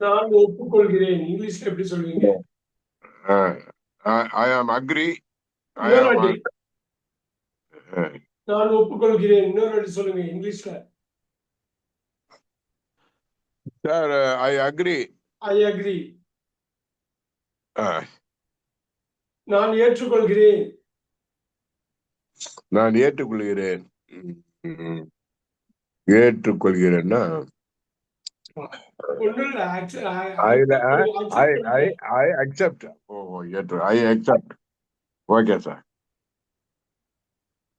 நான் ஒப்புக்கொள்கிறேன். இங்கிலீஷ்ல எப்படி சொல்லுவீங்க? ஐ ஆம் அக்ரி. ஐ இன்னொரு ஆம் வாட்டி. நான் ஒப்புக்கொள்கிறேன். இன்னொரு வாட்டி சொல்லுங்க இங்கிலீஷ்ல. Sir I agree. I agree. நான் ஏற்றுக்கொள்கிறேன். நான் ஏற்றுக்கொள்கிறேன். ஏற்றுக்கொள்கிறேன்னா ஒண்ணும் இல்ல. ஐ ஐ அக்செப்ட் ஐ பண்ணுங்க. I accept. ஓ ஏற்று ஐ அக்செப்ட். Okay sir.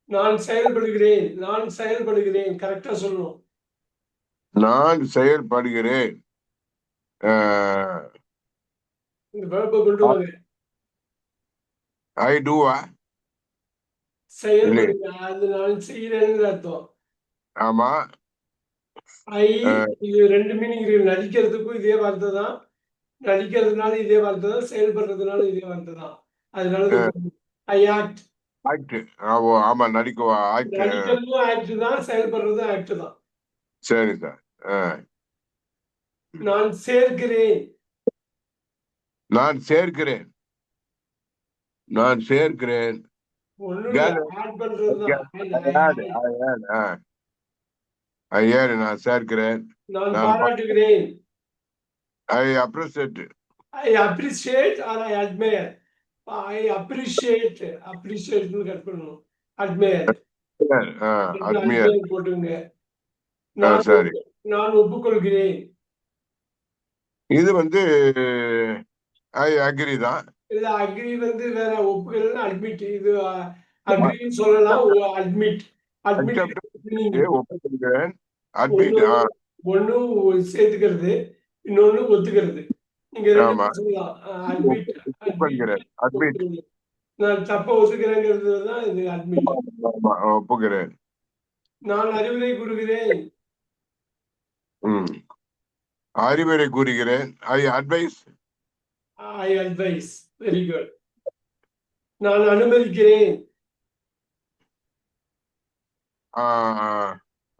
நான் செயல்படுகிறேன். நான் செயல்படுகிறேன். கரெக்டா சொல்லணும். நான் செயல்படுகிறேன். இந்த வேர்ப கொண்டு வாங்க. ஐ டூவா இல்லை? செயல்படுங்க. அது நான் செய்கிறேன்னு அர்த்தம். ஆமா. ஐ இது 2 மீனிங் இருக்கு. நடிக்கிறதுக்கும் இதே வார்த்தை தான். நடிக்கிறதுனால இதே வார்த்தை தான். செயல்படுறதுனால இதே வார்த்தை தான். அதனால இது ஐ ஆக்ட். ஆக்ட். ஓ ஆமா நடிக்குவா ஆக்ட். நடிக்கிறதும் ஆக்ட் தான். செயல்படுறதும் ஆக்ட் தான். சரி சார். நான் சேர்க்கிறேன். நான் சேர்க்கிறேன். நான் சேர்க்கிறேன். ஒண்ணும் இல்ல. ஆட் பண்றது தான். நான் சேர்க்கிறேன். நான் நான் பாராட்டுகிறேன். I appreciate. I appreciate or I admire. I appreciate. அப்ரிஷியேட்னு கட் பண்ணணும். அட்மையர். அட்மியர். அட்மையர் போட்டுங்க. நான் சரி. நான் ஒப்புக்கொள்கிறேன். இது வந்து ஐ அக்ரி தான். இல்ல அக்ரி வந்து வேற, ஒப்புக்கொள்ளலாம் அட்மிட். இது அக்ரின்னு சொல்லலாம். அட்மிட். Admit accept. மீனிங் ஒப்புக்கொள்கிறேன். அட்மிட். ஒண்ணு ஒண்ணு சேர்த்துக்கிறது, இன்னொன்னு ஒத்துக்கிறது. நீங்க ஆமா. 2 சொல்லலாம். அட்மிட், அட்மிட், ஒப்புக்கொள்கிறேன். அட்மிட். ஒத்துக்கிறது. நான் தப்ப ஒத்துக்கிறேங்கிறது தான் இது அட்மிட். ஆமா ஒப்புக்கிறேன். நான் அறிவுரை கூறுகிறேன். அறிவுரை கூறுகிறேன். ஐ அட்வைஸ். ஐ அட்வைஸ். Very good. நான் அனுமதிக்கிறேன்.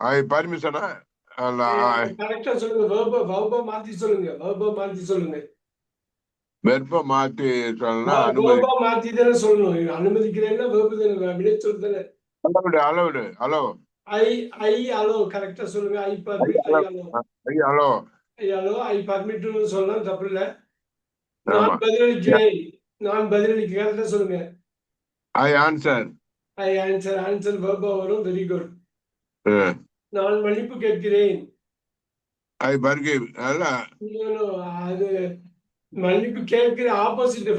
ஐ பர்மிஷனா? கரெக்டா சொல்லுங்க. வெர்ப மாத்தி சொல்லுங்க. வெர்ப மாத்தி சொல்லுங்க. வெப்ப மாற்றி சொல்லலாம். அனுமதி. வெர்பா மாத்தி தானே சொல்லணும். அனுமதிக்கிறேன்னா வெர்பு தானே, வினைச்சொல் தானே. Allowed allowed allow. I I allow. கரெக்டா சொல்லுங்க. I permit. I allow. Allow. I allow. I பர்மிட்னு சொல்லலாம். தப்பு இல்ல. நான் ஆமா. பதிலளிக்கிறேன். நான் பதிலளிக்கிறேன். கரெக்டா சொல்லுங்க. I answer. I answer. Answer வெர்பா வரும். Very good. நான் மன்னிப்பு கேட்கிறேன். ஐ பர்கிவ். அல்ல. அது மன்னிப்பு கேட்கிற ஆப்போசிட்.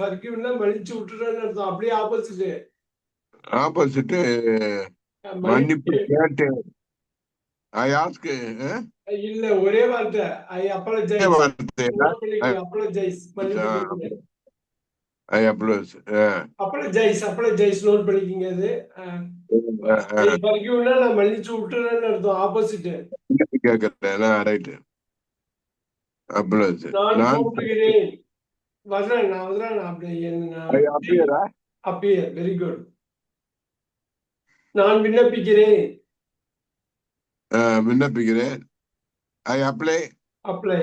ஃபர்கிவ்னா மன்னிச்சு விட்டுறேன்னு அர்த்தம். அப்படியே ஆப்போசிட். ஆப்போசிட். மன்னிப்பு மன்னிப்பு கேட்டேன். I ask. இல்ல, ஒரே வார்த்தை. ஐ அப்பாலஜைஸ். வார்த்தை. நோட் பண்ணிக்கங்க. அப்பாலஜைஸ். மன்னிப்பு கேட்கிறேன். ஐ அப்ளோஸ். அப்பாலஜைஸ். அப்பாலஜைஸ் நோட் பண்ணிக்கங்க. அது ஐ ஃபர்கிவ்னா நான் மன்னிச்சு விட்டுறேன்னு அர்த்தம். ஆப்போசிட். கேட்கிறேன். ரைட். அப்ளோஸ். நான் நான் தோன்றுகிறேன். நான் வர்றேன். ஐ அப்பியரா. அப்பியர். Very good. நான் விண்ணப்பிக்கிறேன். விண்ணப்பிக்கிறேன். ஐ அப்ளை. அப்ளை.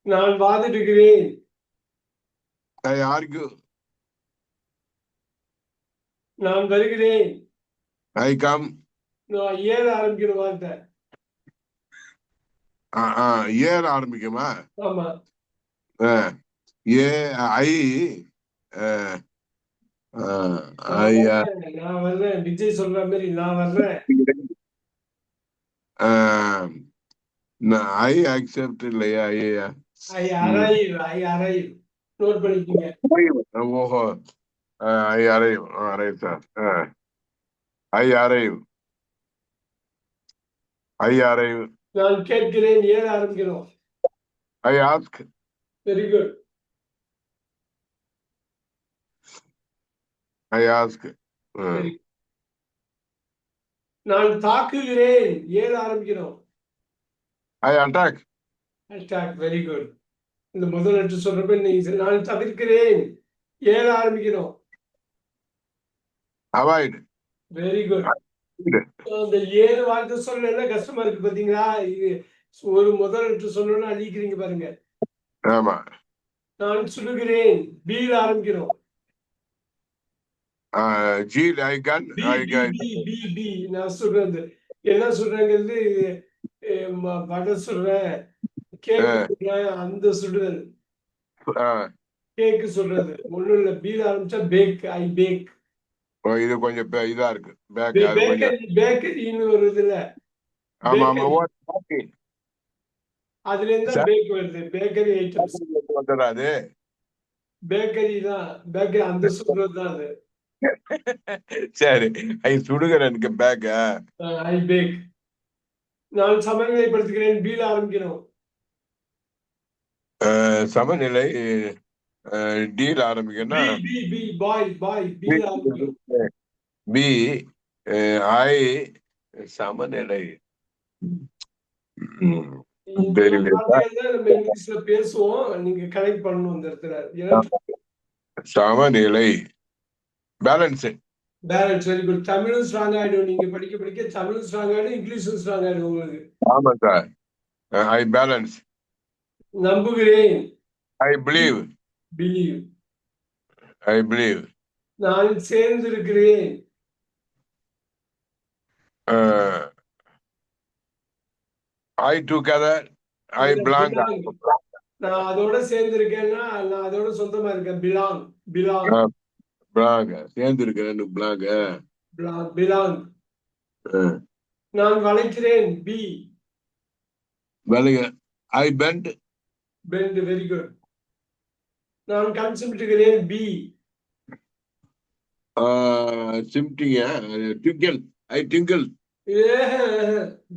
நான் வாதிடுகிறேன். ஐ ஆர்கியூ. நான் வருகிறேன். I come. ஏற ஆரம்பிக்கிற வார்த்தை. ஏற ஆரம்பிக்குமா? ஆமா. ஏ ஐ நான் வர்றேன். விஜய் சொல்ற மாதிரி நான் வர்றேன். ஐ அக்செப்ட் இல்லையா? I arrive. I arrive. Note பண்ணிக்கங்க. ஓஹோ. I arrive. Right sir. I arrive. I arrive. நான் கேட்கிறேன். ஏற ஆரம்பிக்கிறோம். I ask. Very good. I ask. நான் தாக்குகிறேன். ஏற ஆரம்பிக்கிறோம். I attack. Attack. Very good. இந்த முதல் லெட்டர் சொல்றப்ப நீங்க நான் தவிர்க்கிறேன். ஏற ஆரம்பிக்கிறோம். அவாய்ட். Very good. அந்த 7 வார்த்தை சொல்ல கஷ்டமா இருக்கு பாத்தீங்களா? இது ஒரு முதல் எழுத்து சொன்னோன்னா அழிக்கிறீங்க பாருங்க. ஆமா. நான் சுடுகிறேன். பீல ஆரம்பிக்கிறோம். Zeal I gun B I P B B B நான் சொல்றது என்ன சொல்றேங்கிறது வடை சுடுறேன், கேக்கு சுடுறேன், அந்த சுடுதல். கேக்கு சொல்றது ஒண்ணும் இல்ல. பீல ஆரம்பிச்சா பேக், ஐ பேக். இது கொஞ்சம் இதா இருக்கு. பேக் அது கொஞ்சம். பேக்கரி பேக்கரின்னு ஒரு இதுல ஆமா ஆமா. பேக்கரி அதுல இருந்து தான் பேக் வருது. Bakery items. அது பேக்கரி தான். பேக்கரி அந்த சொல்றது தான் அது. சரி. ஐ சுடுகிறேன் எனக்கு பேக். ஐ பேக். நான் சமநிலைப்படுத்துகிறேன். பீல ஆரம்பிக்கணும். சமநிலை deal ஆரம்பிக்கன்னா B B B boy பாய் பீல ஆரம்பிக்கணும். பி ஐ சமநிலை. தெரியல. நம்ம இங்கிலீஷ்ல பேசுவோம். நீங்க கனெக்ட் பண்ணணும் இந்த இடத்துல. சமநிலை பேலன்ஸ். Balance very good. தமிழும் ஸ்ட்ராங் ஆயிடும். நீங்க படிக்க படிக்க தமிழும் ஸ்ட்ராங் ஆயிடும், இங்கிலீஷும் ஸ்ட்ராங் ஆயிடும் உங்களுக்கு. ஆமா சார். ஐ பேலன்ஸ். நம்புகிறேன். I believe. Believe. I believe. நான் சேர்ந்திருக்கிறேன். ஐ டுகெதர். I belong. நான் அதோட சேர்ந்திருக்கேன்னா நான் அதோட சொந்தமா இருக்கேன். பிலாங். பிலாங். பிலாங் சேர்ந்திருக்கிறேன். பிலாங். பிலாங். நான் வளைக்கிறேன். பி. வளைக. I bend. Bend very good. நான் கண் சிமிட்டுகிறேன். பி. சிம்டிங்க. ட்விங்கிள். I twinkle.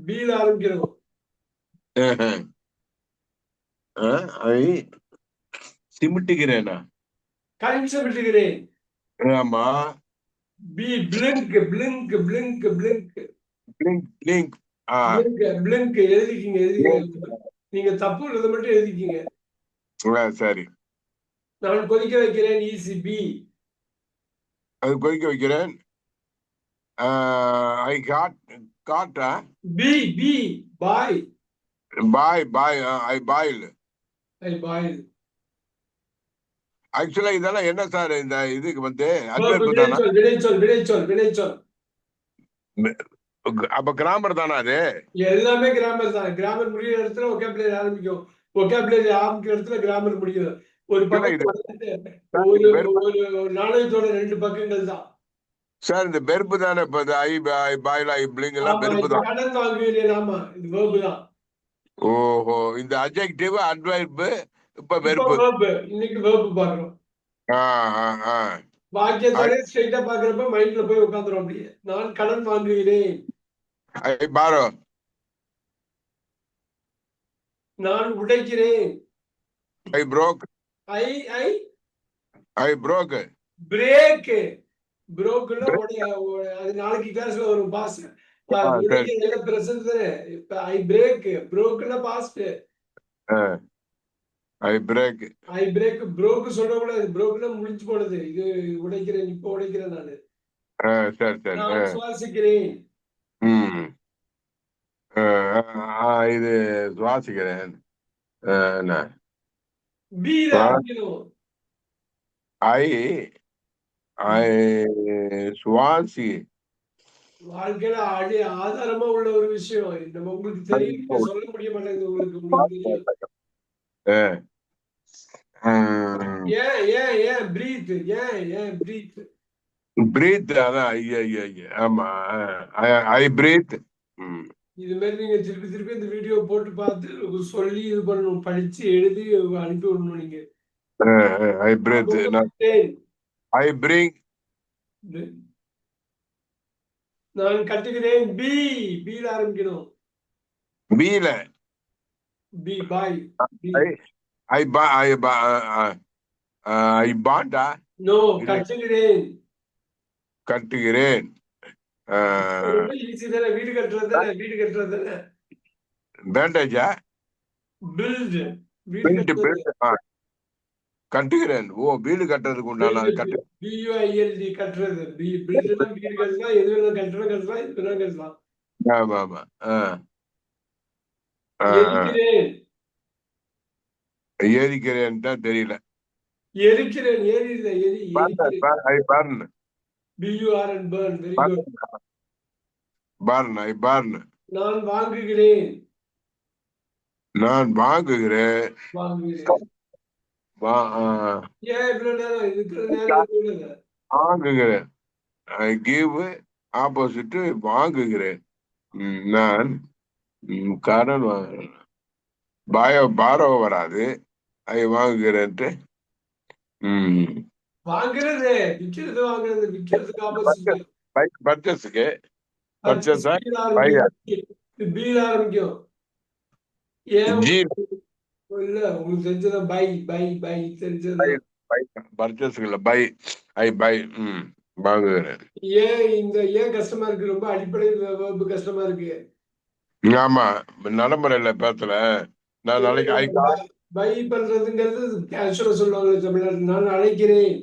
பீல ஆரம்பிக்கிறோம். ஐ சிமிட்டுகிறேனா? கண் சிமிட்டுகிறேன். ஆமா. B blink blink blink blink. Blink blink. Blink blink எழுதிக்கிங்க. நீங்க தப்பு உள்ளதை மட்டும் எழுதிக்கிங்க. சரி. நான் கொதிக்க வைக்கிறேன். ஈசி. பி. அது கொதிக்க வைக்கிறேன். I got. B B boy. Boy. I boil. I boil. ஆக்சுவலா இதெல்லாம் என்ன சார் இந்த இதுக்கு வந்து வினைச்சொல். அப்ப கிராமர் தானா அது? எல்லாமே கிராமர் தான். கிராமர் முடிகிற இடத்துல ஒகேபுலரி ஆரம்பிக்கும். ஒகேபுலரி ஆரம்பிக்கிற இடத்துல கிராமர் முடியும். ஒரு பக்கம் ஒரு நாணயத்தோட 2 பக்கங்கள் தான். சார் இந்த பெர்பு தானே இப்ப ஐ பாயில் ஐ பிளிங் எல்லாம் பெர்பு தான். கடன் வாங்குகிறேன். ஆமா இது வெர்பு தான். ஓஹோ. இந்த அட்ஜெக்டிவ் அட்வர்ப் இப்ப வெர்பு. இன்னைக்கு வெர்பு பாக்குறோம். வாக்கியத்தோட ஸ்ட்ரைட்டா பாக்குறப்ப மைண்ட்ல போய் உட்கார்ந்துரும் அப்படியே. நான் கடன் வாங்குகிறேன். ஐ பாரோ. நான் உடைக்கிறேன். ஐ broke. I I I broke. Break. புரோக்குன்னா அது நாளைக்கு கிளாஸ்ல வரும். பாஸ் உடைக்கிறதுல பிரசன்ட் தானே. இப்ப ஐ பிரேக். புரோக்குன்னா பாஸ்ட். ஐ பிரேக். ஐ பிரேக். புரோக் சொல்லக்கூடாது. புரோக்னா முடிஞ்சு போனது. இது உடைக்கிறேன். இப்ப உடைக்கிறேன் நானு. சரி சரி. நான் சுவாசிக்கிறேன். இது சுவாசிக்கிறேன். பீல ஆரம்பிக்கணும். ஐ ஐ சுவாசி. வாழ்க்கையில ஆதாரமா உள்ள ஒரு விஷயம். நம்ம உங்களுக்கு தெரியும். சொல்ல முடிய மாட்டேங்குது உங்களுக்கு தெரியும். ஏன் பிரீத். ஏன் பிரீத். பிரீத். அதான் ஆமா. ஐ பிரீத். இது மாதிரி நீங்க திருப்பி இந்த வீடியோ போட்டு பார்த்து சொல்லி இது பண்ணணும். படிச்சு எழுதி அனுப்பி விடணும் நீங்க. ஐ பிரீத். I bring. நான் கட்டுகிறேன். பீல ஆரம்பிக்கணும். பீல. பி பாய். ஐ பாண்டா. நோ கட்டுகிறேன். கட்டுகிறேன். ஈஸி தானே. வீடு கட்டுறது தானே. பேண்டேஜா? பில்ட். கட்டுகிறேன். ஓ வீடு கட்டுறதுக்கு உண்டான BUILD கட்டுறது. பில்ட்னா வீடுகள்லாம் எது வேணா கட்டலாம். இது வேணா கட்டலாம். ஆமா ஆமா. எரிக்கிறேன். எரிக்கிறேன்னு தான் தெரியல. எரிக்கிறேன். ஏரி இல்ல, எரிக்கிறேன். I burn. BURN, burn. Very good. I burn. நான் வாங்குகிறேன். நான் வாங்குகிறேன். வாங்குகிறேன். ஏன் இவ்வளவு நேரம் இருக்கிற நேரம் சொல்லுங்க. வாங்குகிறேன். ஐ கிவ் ஆப்போசிட் வாங்குகிறேன். நான் கடன் வாங்குறேன். பாரோ வராது. ஐ வாங்குகிறேன்ட்டு. வாங்குறது விக்கிறது, வாங்குறது விக்கிறதுக்கு ஆப்போசிட். பர்ச்சேஸுக்கு பீல ஆரம்பிக்கும். ஏன் ஜி இல்ல உங்களுக்கு தெரிஞ்சதான் பை பை பை தெரிஞ்சதான். பர்ச்சேஸுக்கு பை ஐ பை வாங்குகிறேன். ஏன் கஷ்டமா இருக்கு? ரொம்ப அடிப்படை கஷ்டமா இருக்கு. ஆமா, நடைமுறையில பேசல. நான் நாளைக்கு பை பண்றதுங்கிறது கேஷுவலா சொல்லுவாங்க தமிழ்நாடு. நான் அழைக்கிறேன்.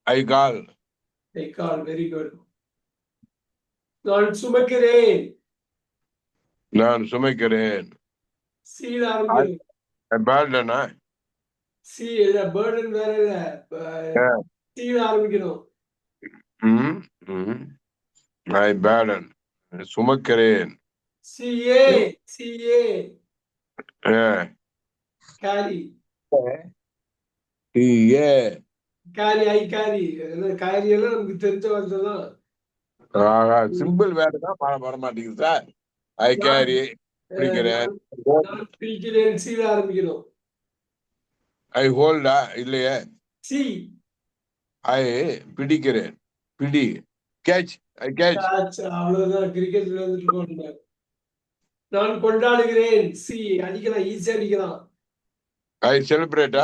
I call. Very good. நான் சுமக்கிறேன். நான் சுமைக்கிறேன். சீல ஆரம்பிக்கிறேன். பேர்டனா? சி இல்ல, பேர்டன் வேற இல்ல. சீல ஆரம்பிக்கணும். I burden. சுமக்கிறேன். CA carry. Carry I carry. Carry எல்லாம் நமக்கு தெரிஞ்ச வார்த்தை தான். சிம்பிள் வேர்டுதான் வர மாட்டேங்குது சார். ஐ கேரி பிடிக்கிறேன். பிடிக்கிறேன் சீல ஆரம்பிக்கணும். ஐ ஹோல்டா இல்லையே. சி ஐ பிடிக்கிறேன். பிடி கேட்ச். ஐ கேட்ச். அவ்வளவுதான். கிரிக்கெட்ல இருந்துட்டு. நான் கொண்டாடுகிறேன். சி அடிக்கலாம், ஈஸியா அடிக்கலாம். ஐ செலிப்ரேட்டா?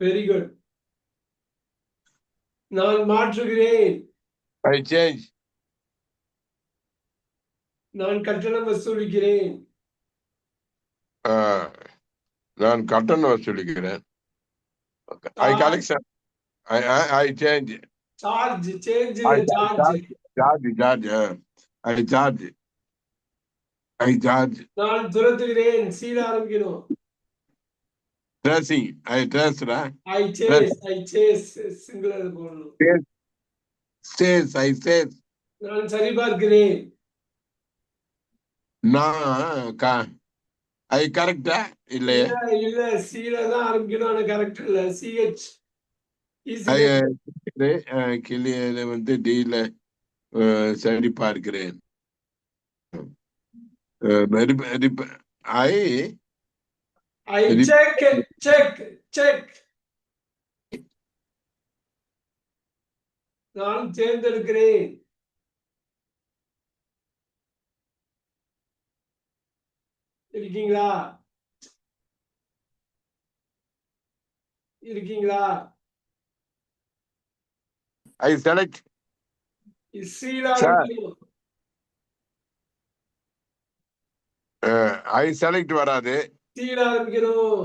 Very good. நான் மாற்றுகிறேன். I change. நான் கட்டணம் வசூலிக்கிறேன். நான் கட்டணம் வசூலிக்கிறேன். I collection. I change. Charge I charge. நான் துரத்துகிறேன். சீல ஆரம்பிக்கணும். ட்ரெஸ்ஸிங். ஐ ட்ரெஸ்டா? ஐ சேஸ் சிங்குலர் போடணும். சேஸ். I chase. நான் சரிபார்க்கிறேன். நான் ஐ கரெக்டா இல்லையே? இல்ல சீல தான் ஆரம்பிக்கணும். ஆனா கரெக்ட் இல்ல. சிஹெச். கிளியில டீல சரி பார்க்கிறேன். ஐ செக். நான் தேர்ந்தெடுக்கிறேன். இருக்கீங்களா? ஐ செலக்ட். ஐ செலக்ட் வராது. சீல ஆரம்பிக்கணும்.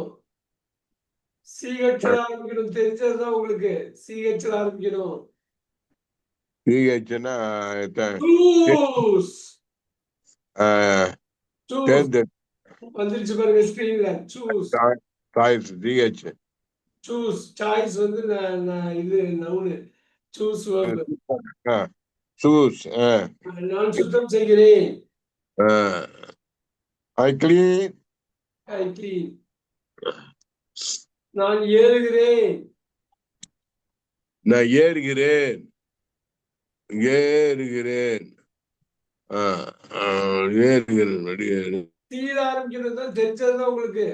சிஹெச்ல ஆரம்பிக்கணும். தெரிஞ்சதுதான் உங்களுக்கு. சிஹெச்ல ஆரம்பிக்கணும். சிஹெச்னா வந்துருச்சு பாருங்க ஸ்கிரீன்ல. Choose. Choice. CH. Choose. Choice இது நவுன். Choose verb. சூஸ். நான் சுத்தம் செய்கிறேன். ஐ கிளீன். நான் ஏறுகிறேன். நான் ஏறுகிறேன். சீல ஆரம்பிக்கிறது தெரிஞ்சதுதான் உங்களுக்கு.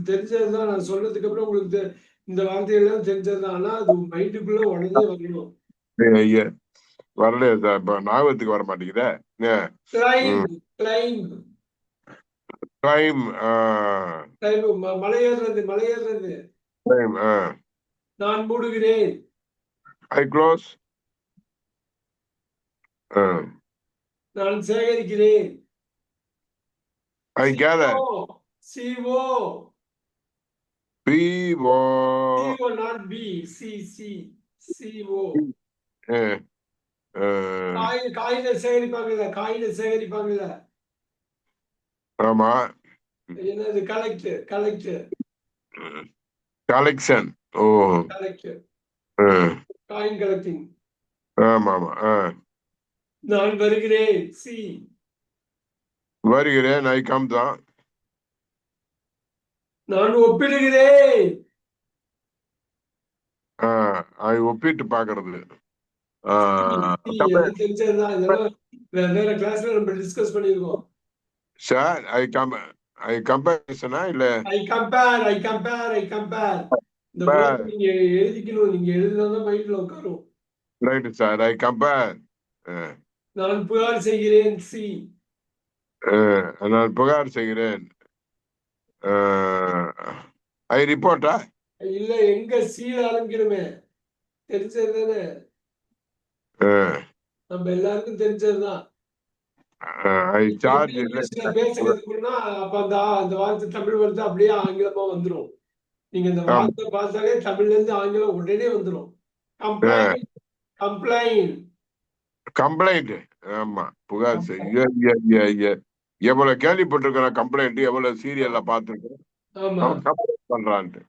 தெரிஞ்சதுதான். நான் சொன்னதுக்கு அப்புறம் உங்களுக்கு இந்த வார்த்தையெல்லாம் தெரிஞ்சதுதான். ஆனா அது மைண்டுக்குள்ள உடனே வரணும். வரலையா சார்? இப்ப ஞாபகத்துக்கு வர மாட்டேங்குதே. மலையேறது. நான் மூடுகிறேன். ஐ க்ளோஸ். நான் சேகரிக்கிறேன். ஐ gather. CO. PO. not B. CO. காயினை சேகரிப்பாங்கல்ல, காயினை சேகரிப்பாங்கல்ல. ஆமா. என்னது? கலெக்ட். கலெக்ஷன். ஓ. கலெக்ட். அஹ், காயின் கலெக்டிங். ஆமா ஆமா. நான் வருகிறேன். சி. வருகிறேன். ஐ கம் தான். நான் ஒப்பிடுகிறேன். ஐ ஒப்பிட்டு பாக்குறது. எல்லாம் தெரிஞ்சதுதான். இதெல்லாம் வேற கிளாஸ்ல நம்ம டிஸ்கஸ் பண்ணிருக்கோம். சார் ஐ கம்பேரிசனா இல்ல ஐ கம்பேர். இந்த வேர்ட் நீங்க எழுதிக்கணும். நீங்க எழுதினாதான் மைண்ட்ல உட்காரும். Right sir. I compare. நான் புகார் செய்கிறேன். சி. நான் புகார் செய்கிறேன். ஐ ரிப்போர்ட்டா? இல்ல, எங்க சீல ஆரம்பிக்கணுமே. தெரிஞ்சது தானே, நம்ம எல்லாருக்கும் தெரிஞ்சதுதான். ஐ சார்ஜ் இங்கிலீஷ்ல பேச கத்துக்கணும்னா அப்ப அந்த வார்த்தை தமிழ் வார்த்தை அப்படியே ஆங்கிலமா வந்துரும். நீங்க இந்த வார்த்தை பார்த்தாலே தமிழ்ல இருந்து ஆங்கிலம் உடனே வந்துரும். கம்ப்ளைண்ட். ஆமா, புகார் செய்ய. எவ்வளவு கேள்விப்பட்டிருக்கிறேன் கம்ப்ளைண்ட், எவ்வளவு சீரியல்ல பார்த்திருக்கேன். கம்ப்ளைண்ட் பண்றான்ட்டு.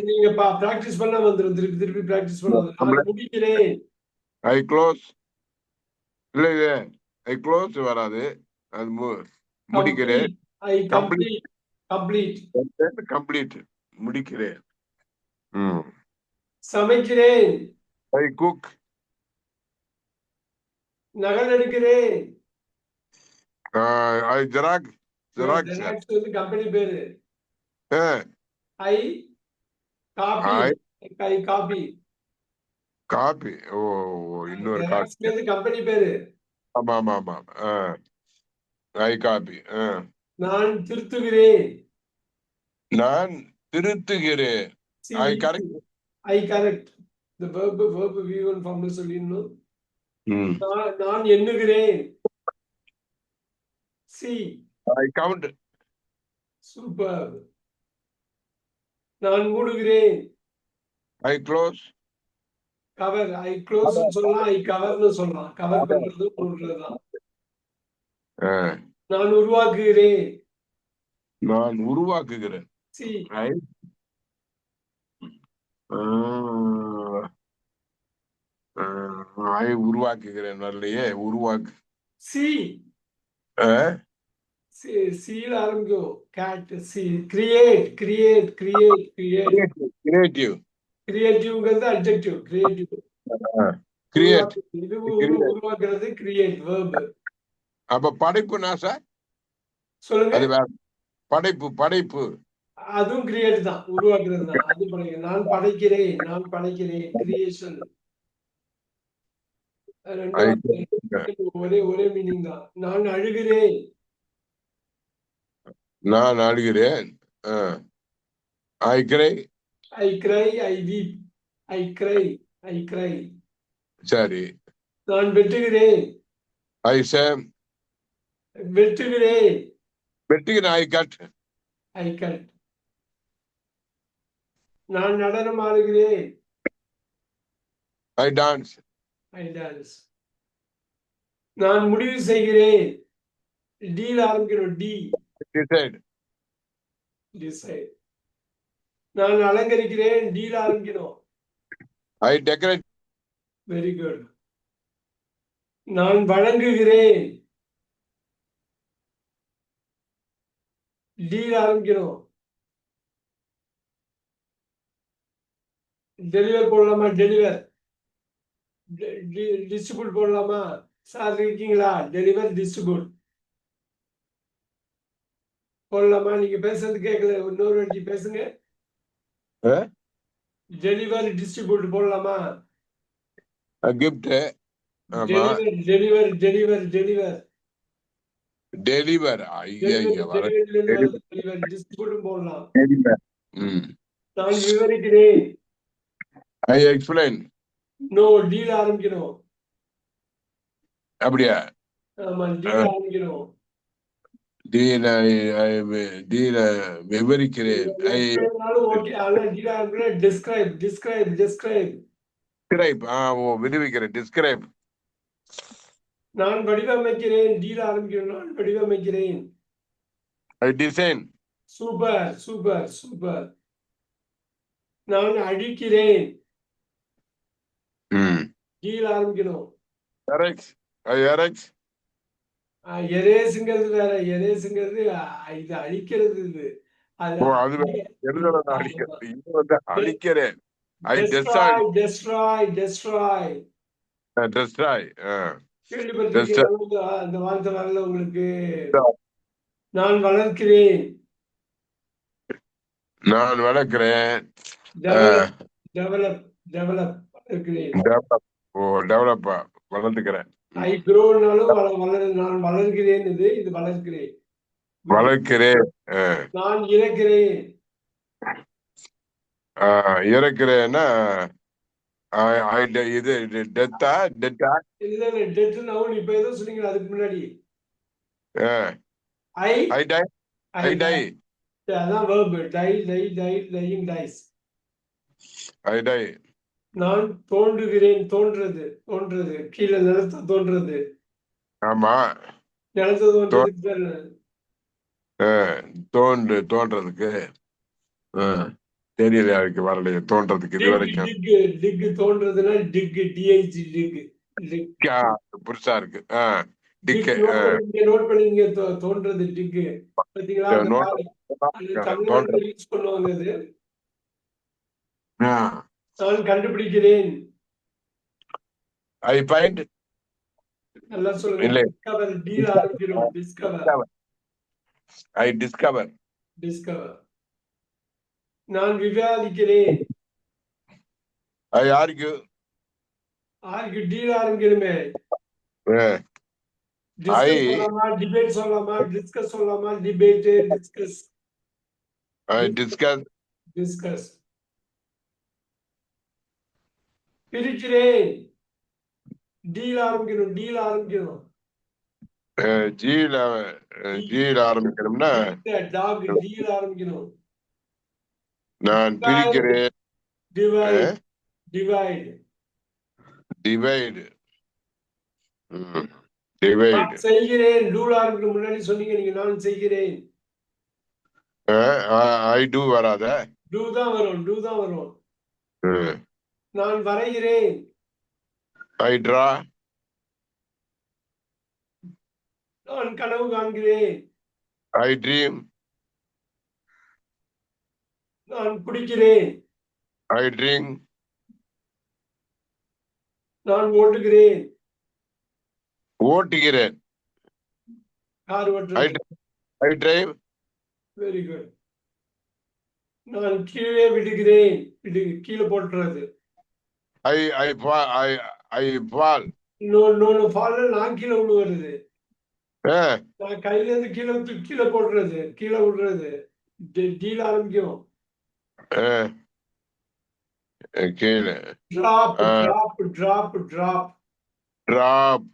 நீங்க பிராக்டிஸ் பண்ணா வந்துரும். திருப்பி பிராக்டிஸ் பண்ண வந்துரும். முடிக்கிறேன். ஐ க்ளோஸ். இல்ல இது ஐ க்ளோஸ் வராது. அது முடிக்கிறேன். ஐ கம்ப்ளீட். முடிக்கிறேன். சமைக்கிறேன். ஐ குக். நகல் எடுக்கிறேன். ஐ ஜெராக்ஸ் வந்து கம்பெனி பேரு. ஐ காபி. காபி. ஓ, இன்னொரு காபி. கம்பெனி பேரு. ஆமா ஆமா ஆமா. ஐ காபி. நான் திருத்துகிறேன். I correct. இந்த verb V1 ஃபார்ம்ல சொல்லிடணும். நான் எண்ணுகிறேன். சி. ஐ கவுண்ட். சூப்பர். நான் மூடுகிறேன். ஐ க்ளோஸ். கவர். ஐ க்ளோஸ் சொல்லலாம், ஐ கவர்னு சொல்லலாம். கவர் பண்றது மூடுறதுதான். நான் உருவாக்குகிறேன். சி. ஐ உருவாக்குகிறேன். வரலையே. உருவாக்கு. சி. சீல ஆரம்பிக்கும். கேட். சி. கிரியேட்டிவ்ங்கிறது அட்ஜெக்டிவ். உருவாக்குறது கிரியேட் வெர்ப். அப்ப படைப்புனா சார்? சொல்லுங்க. அது வேற. படைப்பு அதுவும் கிரியேட் தான், உருவாக்குறது தான். அது நான் படைக்கிறேன். கிரியேஷன். ஒரே மீனிங் தான். நான் அழுகிறேன். ஐ கிரை. ஐ கிரை. சரி. நான் வெட்டுகிறேன். ஐ சேம். வெட்டுகிறேன். ஐ கட். நான் நடனம் ஆடுகிறேன். ஐ டான்ஸ். நான் முடிவு செய்கிறேன். டீல ஆரம்பிக்கணும். டிசைட். நான் அலங்கரிக்கிறேன். டீல ஆரம்பிக்கணும். ஐ டெக்கரேட். Very good. நான் வழங்குகிறேன். டீல ஆரம்பிக்கணும். டெலிவர் போடலாமா? டிஸ்ட்ரிபியூட் போடலாமா? சார் இருக்கீங்களா? டெலிவர் டிஸ்ட்ரிபியூட் போடலாமா? நீங்க பேசுறது கேட்கல, இன்னொரு வாட்டி பேசுங்க. டெலிவர் டிஸ்ட்ரிபியூட் போடலாமா? கிஃப்ட். டெலிவர். டிஸ்ட்ரிபியூட் போடலாம். நான் விவரிக்கிறேன். I explain. நோ, டீல ஆரம்பிக்கணும். அப்படியா? ஆமா, டீல ஆரம்பிக்கணும். விவரிக்கிறேன். டிஸ்கிரைப். விடுவிக்கிறேன். டிஸ்கிரைப். நான் வடிவமைக்கிறேன். டீல ஆரம்பிக்கிறேன். நான் வடிவமைக்கிறேன். ஐ டிசைன். Super super super. நான் அழிக்கிறேன். டீல ஆரம்பிக்கணும். எரக்ஸ். ஐ எரக்ஸ். எரேஸுங்கிறது வேற. எரேஸுங்கிறது இது அழிக்கிறது. இது ஓ அது எழுதுறத அழிக்கிறது. இது வந்து அழிக்கிறேன். I destroy destroy destroy. Destroy. கேள்விப்பட்டிருக்கீங்க அந்த வார்த்தை வரல உங்களுக்கு? நான் வளர்க்கிறேன். நான் வளர்க்கிறேன். டெவலப் டெவலப் டெவலப் வளர்க்கிறேன். ஓ டெவலப்பா வளர்த்துக்கிறேன். ஐ க்ரோனாலும் நான் வளர்கிறேன். இது வளர்க்கிறேன். வளர்க்கிறேன். நான் இறக்கிறேன். இறக்கிறேன்னா இது டெத்தா டெத்தா இல்ல டெத் நவுன். இப்ப ஏதோ சொன்னீங்க அதுக்கு முன்னாடி. I I die. I die. அதான் verb. Die die die dying dies. I die. நான் தோன்றுகிறேன். தோன்றது தோன்றது கீழே நிலத்தை தோன்றது. ஆமா. நிலத்தை தோன்றதுக்கு தோன்றதுக்கு தெரியல. அதுக்கு வரலையே தோன்றதுக்கு இது வரைக்கும். டிக் தோன்றதுன்னா டிக் டிஐஜி டிக். புதுசா இருக்கு. டிக் நோட் பண்ணீங்க. தோன்றது டிக். பாத்தீங்களா? தமிழ்நாட்டுல யூஸ் பண்ணுவாங்க அது. நான் கண்டுபிடிக்கிறேன். I find. நல்லா சொல்லுங்க. டிஸ்கவர். டீல் ஆரம்பிக்கிறோம். டிஸ்கவர். I discover. டிஸ்கவர். நான் விவாதிக்கிறேன். I argue. ஆர்கியூ டீல் ஆரம்பிக்கணுமே. டிஸ்கஸ் சொல்லலாமா? டிபேட் சொல்லலாமா? டிஸ்கஸ் சொல்லலாமா? Debate discuss. I discuss. Discuss. பிரிக்கிறேன். டீல் ஆரம்பிக்கணும். டீல் ஆரம்பிக்கணும். ஜீல ஆரம்பிக்கணும்னா டாக் டீல் ஆரம்பிக்கணும். நான் பிரிக்கிறேன். டிவைட். டிவைட். டிவைட். டிவைட். செய்கிறேன். டூல ஆரம்பிக்கணும். முன்னாடி சொன்னீங்க நீங்க. நான் செய்கிறேன். ஐ டூ வராத. டூ தான் வரும். டூ தான் வரும். நான் வரைகிறேன். I draw. நான் கனவு காண்கிறேன். I dream. நான் குடிக்கிறேன். I drink. நான் ஓட்டுகிறேன். ஓட்டுகிறேன். கார் ஓட்டுகிறேன். I drive. Very good. நான் கீழே விடுகிறேன். கீழே போட்டுறது. I I I fall. No no no fall. நான் கீழே விழுவுறது. நான் கையில இருந்து கீழே போடுறது. கீழே விடுறது. டீல் ஆரம்பிக்கும். கீழே. Drop drop drop drop. Drop.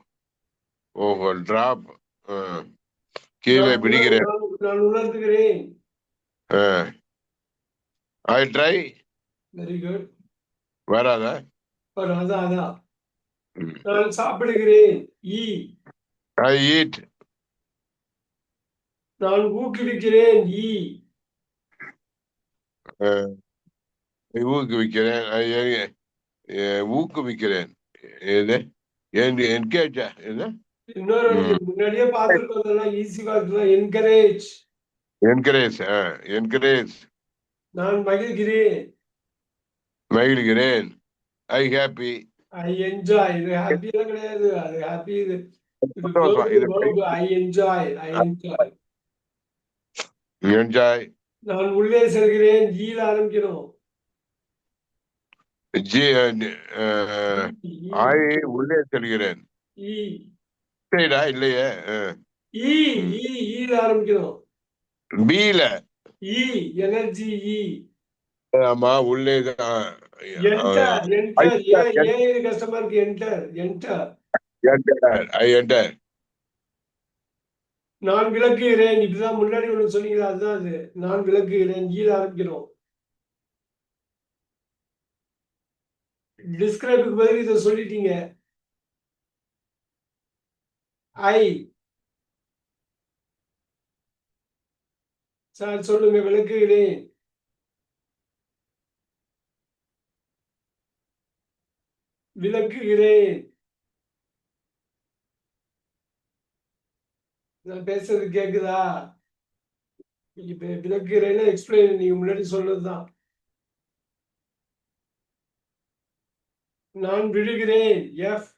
ஓஹோ டிராப். கீழே விடுகிறேன். நான் உணர்த்துகிறேன். I dry. Very good. வராத. அதான் அதான். நான் சாப்பிடுகிறேன். ஈ. I eat. நான் ஊக்குவிக்கிறேன். ஈ. ஊக்குவிக்கிறேன். ஊக்குவிக்கிறேன். எது என்கேஜா? என்ன? இன்னொரு முன்னாடியே பார்த்துருக்கோம். ஈஸி வார்த்தை. என்கரேஜ். என்கரேஜ். என்கரேஜ். நான் மகிழ்கிறேன். மகிழ்கிறேன். I happy. I enjoy. இது ஹாப்பி எல்லாம் கிடையாது. அது ஹாப்பி. இது I enjoy. I enjoy. Enjoy. நான் உள்ளே செல்கிறேன். ஜீல ஆரம்பிக்கணும். ஐ உள்ளே செல்கிறேன். சரிடா இல்லையே. ஈல ஆரம்பிக்கணும். பீல. எனர்ஜி. ஆமா உள்ளே. கஷ்டமா இருக்கு. Enter enter. I enter. நான் விளக்குகிறேன். இதுதான் முன்னாடி ஒண்ணு சொன்னீங்களா? அதுதான் அது. நான் விளக்குகிறேன். ஈல ஆரம்பிக்கிறோம். டிஸ்கிரைபுக்கு பதில் இதை சொல்லிட்டீங்க. ஐ. சார் சொல்லுங்க, விளக்குகிறேன். விளக்குகிறேன். நான் பேசுறது கேக்குதா? இப்ப விளக்குகிறேன்னா எக்ஸ்பிளைன், நீங்க முன்னாடி சொன்னதுதான். நான் விழுகிறேன். எஃப்.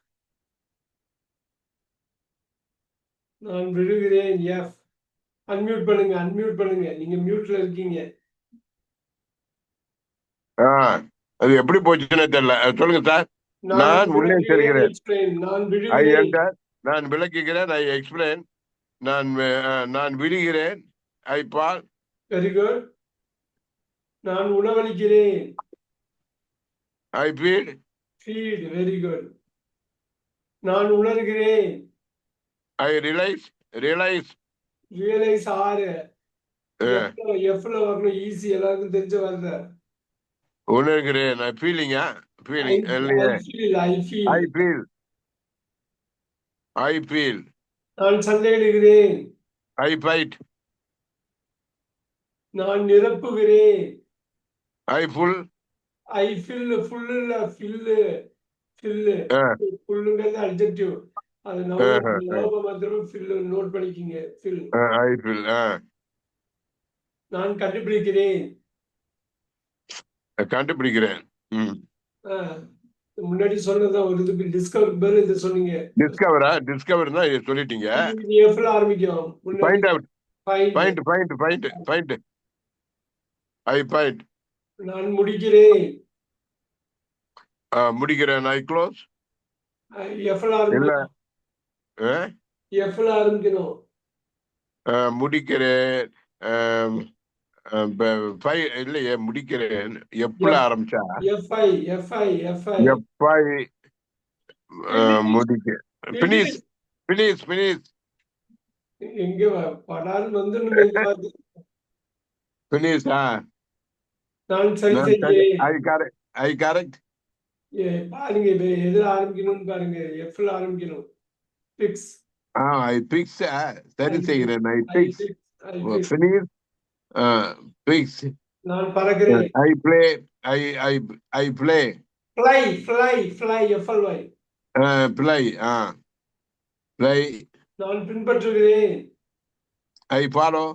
நான் விழுகிறேன். எஃப். அன்மியூட் பண்ணுங்க, அன்மியூட் பண்ணுங்க, நீங்க மியூட்ல இருக்கீங்க. அது எப்படி போச்சுன்னு தெரியல. சொல்லுங்க சார். நான் உள்ளே விளக்குகிறேன். செல்கிறேன். எக்ஸ்பிளைன். நான் ஐ விழுகிறேன். என்டர். நான் விளக்குகிறேன். I explain. நான் விழுகிறேன். I fall. Very good. நான் உணவளிக்கிறேன். I feed. Feed. Very good. நான் உணர்கிறேன். ஐ ரியலைஸ். ரியலைஸ். ரியலைஸ் ஆறு. எஃப்ல வரணும். ஈஸி, எல்லாருக்கும் தெரிஞ்ச வார்த்தை. உணர்கிறேன். ஐ ஃபீலிங்கா? I, ஃபீலிங் I இல்லையே. feel, I feel. I feel. I feel. நான் சண்டையிடுகிறேன். I fight. நான் நிரப்புகிறேன். I full. I fill. Full இல்ல, ஃபில்லு. ஃபில்லு. ஃபுல்லுங்கிறது அட்ஜெக்டிவ். அது ஞாபகம் மாத்திரம். ஃபில் நோட் பண்ணிக்கிங்க. ஃபில். I feel. நான் கண்டுபிடிக்கிறேன். கண்டுபிடிக்கிறேன். முன்னாடி சொன்னதான் ஒரு இதுக்கு டிஸ்கவர் பேர் இது சொன்னீங்க. டிஸ்கவரா? டிஸ்கவர் தான் சொல்லிட்டீங்க. எஃப்ல ஆரம்பிக்கும். Find out. Find. Find. Find. Find. I find. நான் முடிக்கிறேன். முடிக்கிறேன். ஐ க்ளோஸ். எஃப்ல இல்ல. ஆரம்பிக்கணும். எஃப்ல ஆரம்பிக்கணும். முடிக்கிறேன். இல்லையே, முடிக்கிறேன். எப்பல ஆரம்பிச்சா? எஃப்ஐ. எஃப்ஐ. எஃப்ஐ. எப்பை. முடிக்க. பினிஷ். பினிஷ். பினிஷ். எங்க படால் வந்து பினிஷா? நான் சரி செய்கிறேன். I correct. பாருங்க, எதுல ஆரம்பிக்கணும்னு பாருங்க. எஃப்ல ஆரம்பிக்கணும். பிக்ஸ். I fix. சரி செய்கிறேன். I fix. பினிஷ். பிக்ஸ். நான் பறக்கிறேன். I play. I I I play. Fly. Fly. Fly. F L Y. Fly. Fly. நான் பின்பற்றுகிறேன். I follow.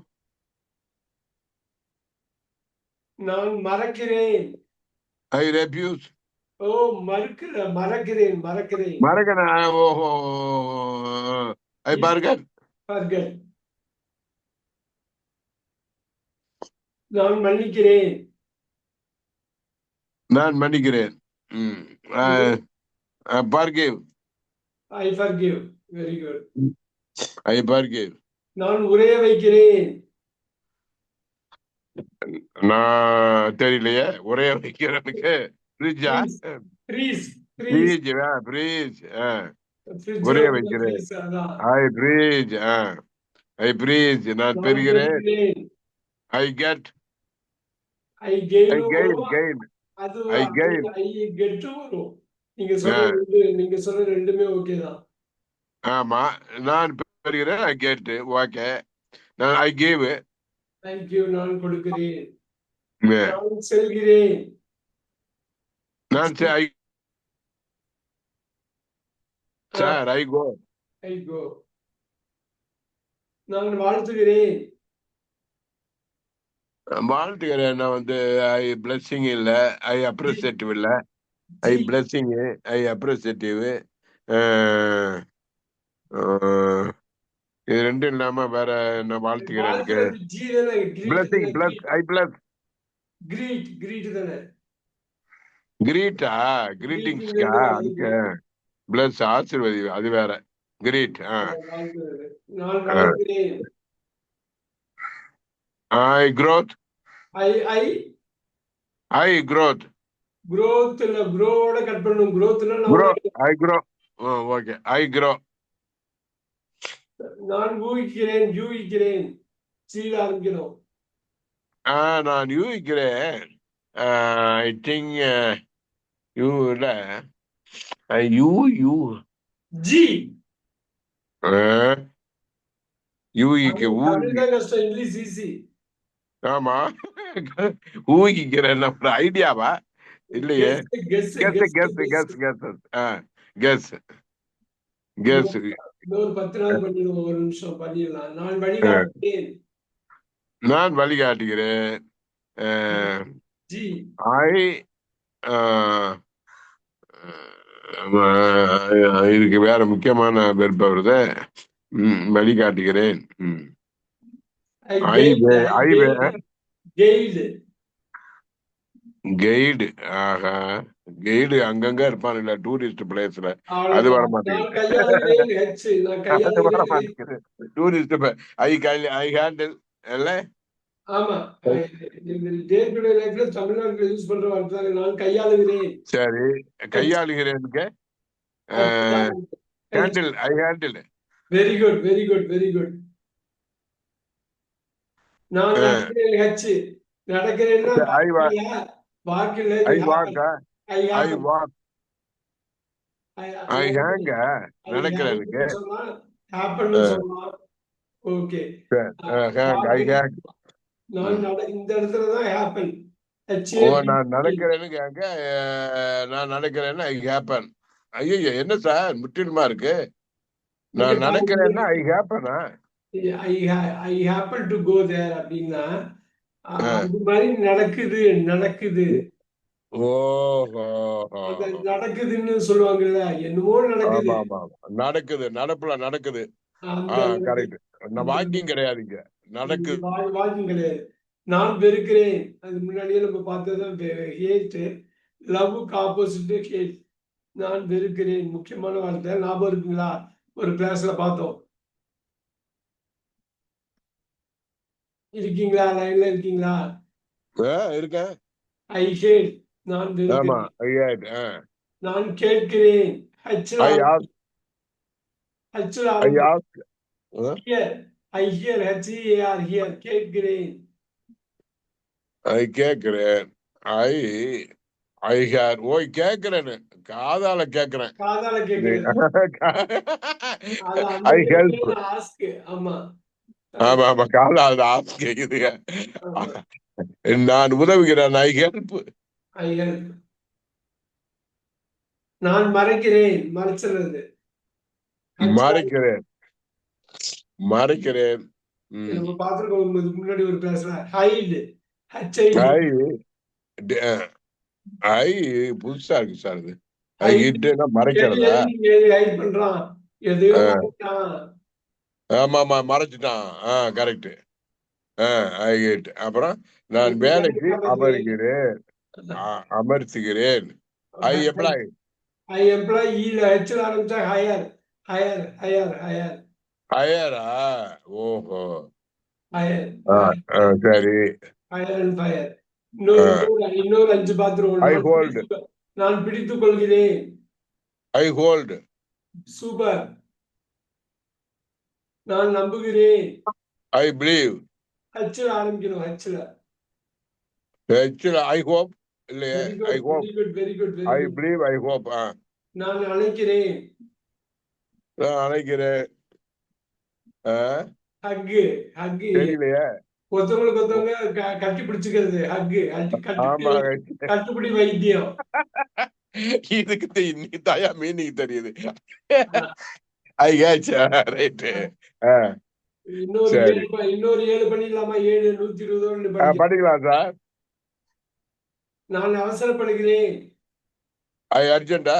நான் மறக்கிறேன். ஐ ரெஃப்யூஸ். ஓ, மறக்கிறேன். மறக்கணா? ஓஹோ. I burger. பர்கர். நான் மன்னிக்கிறேன். நான் மன்னிக்கிறேன். Forgive. I forgive. Very good. I forgive. நான் உரைய வைக்கிறேன். நான் தெரியலையே. உரைய வைக்கிறேனுக்கு ஃப்ரிட்ஜா? ஃப்ரீஸ். ஃப்ரிட்ஜ். ஃப்ரிட்ஜ். உரைய வைக்கிறேன். I fridge. I fridge. நான் பெறுகிறேன். I get. I gain. அது ஐ கெயின். ஐ கெட் வரும். நீங்க சொல்ற ரெண்டுமே ஓகே தான். ஆமா. நான் பெறுகிறேன். I get. Okay. I give. நான் கொடுக்கிறேன். நான் செல்கிறேன். சார் ஐ கோ. நான் வாழ்த்துகிறேன். வாழ்த்துக்கிறேன். நான் வந்து ஐ பிளஸிங் இல்ல, ஐ அப்ரிசியேட்டிவ் இல்ல. ஐ பிளஸிங். ஐ அப்ரிசியேட்டிவ். இது ரெண்டும் இல்லாம வேற என்ன வாழ்த்துக்கிறேன்? பிளஸிங். பிளஸ். ஐ பிளஸ். கிரீட் தானே? கிரீட்டா? கிரீட்டிங்ஸ்கா? அதுக்கு பிளஸ் ஆசீர்வதி, அது வேற. கிரீட். நான் வளர்க்கிறேன். ஐ growth. ஐ growth. growth இல்ல, grow-ஓட கட் பண்ணனும். grow. I grow. Okay. I grow. நான் யூகிக்கிறேன். சீல ஆரம்பிக்கணும். நான் யூகிக்கிறேன். ஐ திங்க் யூ இல்ல. யூ. ஜி. யூகிக்க தமிழ் ஊகி தான் கஷ்டம், இங்கிலீஷ் ஈஸி. ஆமா ஊகிக்கிற என்ன ஐடியாவா இல்லையே. Guess guess guess guess guess guess. Guess guess guess guess இன்னொரு 10 நாள் பண்ணிடுவோம், ஒரு நிமிஷம் பண்ணிடலாம். நான் வழிகாட்டுகிறேன். நான் வழிகாட்டுகிறேன். ஜி ஐ இதுக்கு வேற முக்கியமான வெறுப்ப வருது. வழிகாட்டுகிறேன். கைடு. ஆஹா, கைடு அங்கங்க இருப்பானுல்ல டூரிஸ்ட் பிளேஸ்ல, அது வர மாட்டேங்குது. அது வர மாட்டேங்குது. டூரிஸ்ட் ஐ ஹேண்டில் இல்ல. ஆமா, டே டு டே லைஃப்ல தமிழ்நாட்டுல யூஸ் பண்ற வார்த்தை நான் கையாளுகிறேன். சரி, கையாளுகிறேனுக்கு handle, I handle. Very good very good very good. நான் நடக்கிறேன், ஹச். நடக்கிறேன்னா வாக்கில் I walk. I walk. I ஹேங்க நடக்கிறேனுக்கு ஹேப்பன் சொல்லலாம். Okay, I hang. இந்த இடத்துல தான் ஹேப்பன். நான் நடக்கிறேன்னு கேட்க, நான் நடக்கிறேன்னா ஐ ஹேப்பன். ஐயோ என்ன சார் முற்றிலுமா இருக்கு. நான் நடக்கிறேன்னா ஐ ஹேப்பனா, ஐ ஹேப்பன் டு கோ தேர் அப்படின்னா அது மாதிரி நடக்குது நடக்குது. ஓஹோ, நடக்குதுன்னு சொல்லுவாங்கல்ல, என்னமோ நடக்குது. நடக்குது, நடப்புல நடக்குது. கரெக்ட். வாக்கிங் கிடையாது, இங்க நடக்குது. வாக்கிங் கிடையாது. நான் வெறுக்கிறேன், அது முன்னாடியே நம்ம பார்த்ததுதான். ஹேட், லவ்வுக்கு ஆப்போசிட் ஹேட். நான் வெறுக்கிறேன் முக்கியமான வார்த்தை, ஞாபகம் இருக்குங்களா? ஒரு கிளாஸ்ல பார்த்தோம். இருக்கீங்களா? லைன்ல இருக்கீங்களா? இருக்கேன். ஐ ஹேட், நான் வெறுக்கிறேன். நான் கேட்கிறேன், ஐ ஹியர், HEAR, ஹியர். கேட்கிறேன். ஐ கேட்கிறேன். ஐ ஹேர். ஓய் கேட்கிறேன்னு காதால கேட்கிறேன். காதால கேட்கிறேன். I help. ஆமா ஆமா ஆமா, காதால ஆஸ் கேக்குது. நான் உதவுகிறேன். I help. I help. நான் மறைக்கிறேன், மறைச்சிடுறது. மறைக்கிறேன், மறைக்கிறேன். நம்ம பார்த்திருக்கோம் முன்னாடி ஒரு கிளாஸ்ல. ஹைட், ஐ புதுசா இருக்கு சார். இது ஐ ஹிட்னா மறைக்கிறதா? ஹைட் பண்றான், எதையோ மறைச்சான். ஆமா ஆமா, மறைச்சிட்டான். கரெக்ட். ஐ ஹிட். அப்புறம் நான் வேலைக்கு அமர்கிறேன், அமர்த்துகிறேன். ஐ எம்ப்ளாய். ஐ எம்ப்ளாய், ஈல ஹெச்ல ஆரம்பிச்சா ஹையர், ஹையர் ஹையர் ஹையர். ஹையரா? ஓஹோ, ஹையர். சரி. Hire and fire. இன்னொரு 5 பாத்துருவோம். I hold. நான் பிடித்துக் கொள்கிறேன். I hold. சூப்பர். நான் நம்புகிறேன். I believe. ஹெச்ல ஆரம்பிக்கணும், ஹெச்ல. ஐ ஹோப் இல்லையே. I hope. Very good. I believe, I hope. நான் அழைக்கிறேன். நான் அழைக்கிறேன். ஹக்கு, ஹக்கு. தெரியலையே. ஒருத்தவங்களுக்கு ஒருத்தவங்க கட்டி பிடிச்சுக்கிறது. ஹக்கு, கட்டுப்பிடி வைத்தியம். இதுக்கு இன்னைக்கு தாயா மீனிங் தெரியுது. ஐ கேட்ச். ரைட். இன்னொரு 7 பண்ணிடலாமா? 7, 120 படிக்கலாம் சார். நான் அவசரப்படுகிறேன். ஐ அர்ஜென்டா?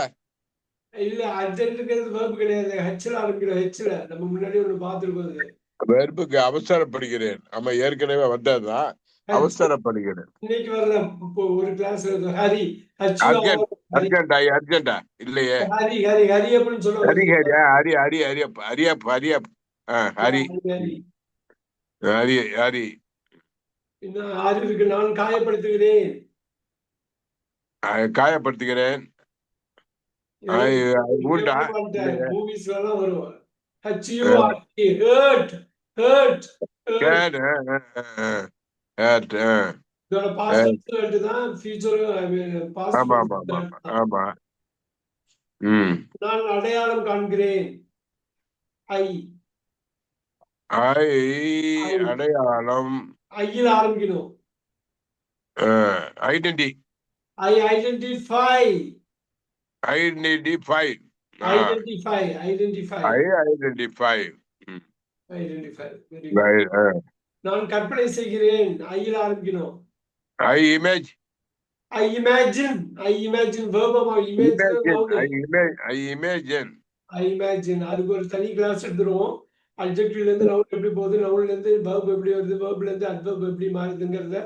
இல்ல, அர்ஜென்ட்ங்கிறது வெர்ப் கிடையாது. ஹெச்ல ஆரம்பிக்கிறோம், ஹெச்ல. நம்ம முன்னாடி ஒண்ணு பார்த்திருக்கோம். வெர்புக்கு அவசரப்படுகிறேன். ஆமா, ஏற்கனவே வந்ததுதான். அவசரப்படுகிறேன். இன்னைக்கு வர்ற ஒரு கிளாஸ் ஹரி, அர்ஜென்டா இல்லையே. ஹரி ஹரி ஹரி அப்படின்னு சொல்லுவாங்க. ஹரி ஹரி ஹரி ஹரி ஹரியப் ஹரியப். ஹரி ஹரி ஹரி. இன்னும் 6 இருக்கு. நான் காயப்படுத்துகிறேன். காயப்படுத்துகிறேன். மூவிஸ்ல எல்லாம் வரும். Hurt, hurt, hurt. இதோட பாஸ்ட் ஹர்ட் தான், ஃபியூச்சர் பாஸ்ட். ஆமா ஆமா ஆமா. நான் அடையாளம் காண்கிறேன். ஐ ஐ ஐ அடையாளம். ஐயில் ஆரம்பிக்கணும். ஐடென்டி. I identify. Identify. Identify. Identify. I identify. Identify. Very good. நான் கற்பனை செய்கிறேன். ஐயில் ஆரம்பிக்கணும். I image. I imagine. I imagine. Verb of imagine. I imagine. I imagine. அதுக்கு ஒரு தனி கிளாஸ் எடுத்துருவோம். அட்ஜெக்டிவ்ல இருந்து நவுன் எப்படி போகுது, நவுன்ல இருந்து verb எப்படி வருது, verbல இருந்து adverb எப்படி மாறுதுங்கிறத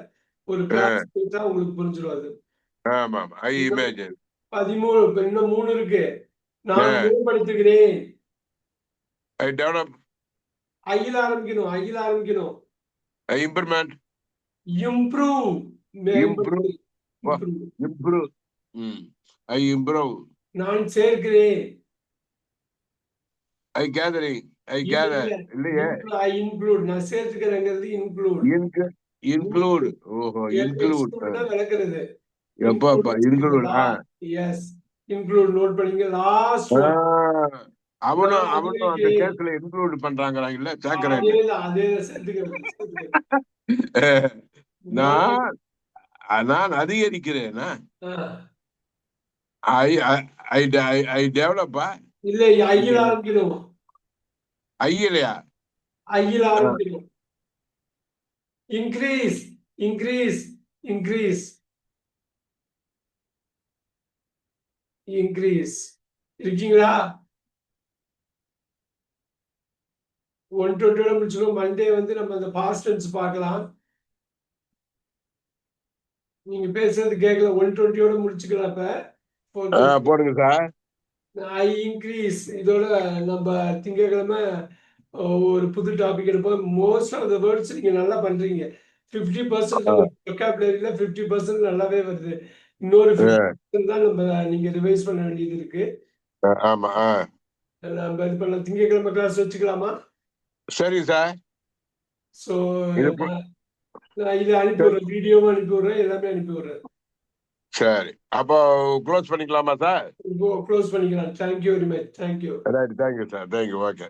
ஒரு கிளாஸ் எடுத்தா உங்களுக்கு புரிஞ்சிடும் அது. ஆமாம். ஐ இமேஜின். 13. இப்ப இன்னும் 3 இருக்கு. நான் மேம்படுத்துகிறேன். I develop. ஐயில் ஆரம்பிக்கணும். ஐயில் ஆரம்பிக்கணும். ஐ இம்ப்ரூவ்மெண்ட். இம்ப்ரூவ். இம்ப்ரூவ். இம்ப்ரூவ். ஐ இம்ப்ரூவ். நான் சேர்க்கிறேன். ஐ கேதரிங். ஐ கேதர். இல்லையே. ஐ இன்க்ளூட். நான் சேர்த்துக்கிறேங்கிறது இன்க்ளூட். இன்க்ளூட். ஓஹோ, இன்க்ளூட். விளக்குறது. எப்பா இன்க்ளூட். எஸ், இன்க்ளூட் நோட் பண்ணீங்க. லாஸ்ட் அவனும் அந்த கேஸ்ல இன்க்ளூட் பண்றாங்க இல்ல, சேர்க்கிறேன். அதே சேர்த்துக்கிறது. நான் அதிகரிக்கிறேனா? ஐ டெவலப்பா? இல்ல, ஐயில் ஆரம்பிக்கணும். ஐயிலையா? ஐயில் ஆரம்பிக்கணும். இன்க்ரீஸ். இன்க்ரீஸ். இன்க்ரீஸ். இன்க்ரீஸ். இருக்கீங்களா? 120 முடிச்சிடும். மண்டே வந்து நம்ம அந்த பாஸ்ட் டென்ஸ் பார்க்கலாம். நீங்க பேசுறது கேட்கல. 120 முடிச்சுக்கலாம். இப்ப போடுங்க சார். ஐ இன்க்ரீஸ். இதோட நம்ம திங்கட்கிழமை ஒரு புது டாபிக் எடுப்போம். மோஸ்ட் ஆஃப் த வேர்ட்ஸ் நீங்க நல்லா பண்றீங்க. 50% vocabularyல 50% நல்லாவே வருது. இன்னொரு 50% தான் நீங்க ரிவைஸ் பண்ண வேண்டியது இருக்கு. ஆமா. நம்ம இது பண்ணலாம். திங்கட்கிழமை கிளாஸ் வச்சுக்கலாமா? சரி சார். சோ நான் இதை அனுப்பி விடுறேன். வீடியோவும் அனுப்பி விடுறேன். எல்லாமே அனுப்பி விடுறேன். சரி, அப்போ க்ளோஸ் பண்ணிக்கலாமா சார்? க்ளோஸ் பண்ணிக்கலாம். Thank you very much. Thank you. Right, thank you sir. Thank you. Okay.